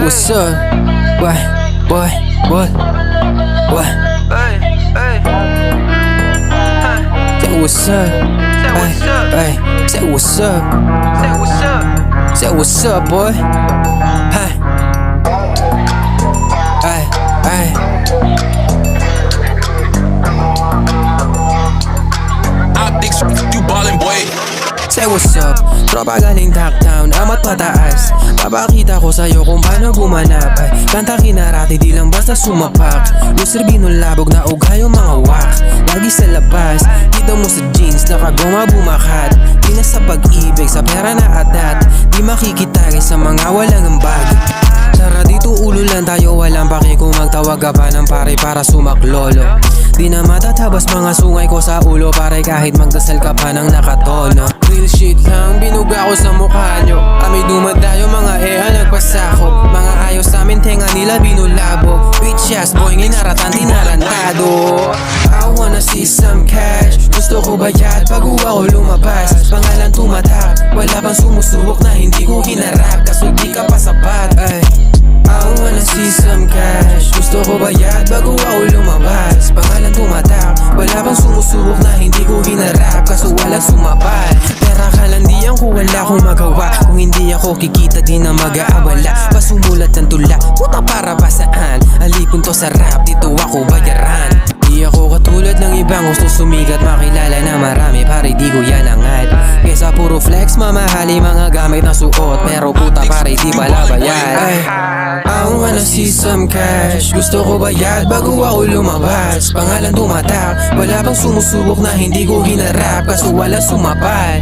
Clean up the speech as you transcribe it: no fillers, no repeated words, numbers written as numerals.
what's up? What? Say what's up? Say what's up? Say what's up, boy? Hey. Optics, you ballin' boy. Say what's up, tropa galing Ducktown, amat pataas. Papakita ko sa'yo kung paano gumanap. Ay, kanta kinarati, di lang basta sumapak. Loser binulabog na uga yung mga wak. Lagi sa labas, kita mo sa jeans, nakagoma bumakat. Di na sa pag-ibig, sa pera na adat. Di makikitagay sa mga walang ambag. Tara dito ulo lang tayo, walang paki kung magtawag ka pa ng pare para sumaklolo. Di na matatabas mga sungay ko sa ulo, pare kahit magdasal ka pa ng nakatono. Real shit lang, binuga ko sa mukha nyo. Kami dumadayo, mga nagpasakop. Mga ayos sa amin, tenga nila binulabog. Bitch ass boy, nginaratan, tinalantado. I wanna see some cash, gusto ko bayad bago ako lumabas. Pangalan tumatak, wala pang sumusubok na hindi ko hinarap. Kaso di ka pa sapat, ay. I wanna see some cash, gusto ko bayad bago ako lumabas. Pangalan tumatak, wala pang sumusubok na hindi ko hinarap. Kaso wala sumapat. Pera ka lang diyan ko wala akong magawa. Kung hindi ako kikita di na mag-aabala. Pasumulat ng tula, puta para ba saan? Alipon to sa rap, dito ako bayaran. Di ako katulad ng ibang gusto sumigat, makilala na marami, pare di ko yan angad. Kesa puro flex, mamahali mga gamit na suot. Pero puta pare di pala bayad. Ay, I wanna see some cash, gusto ko bayad bago ako lumabas. Pangalan tumatak, wala pang sumusubok na hindi ko hinarap. Kaso wala sumapat.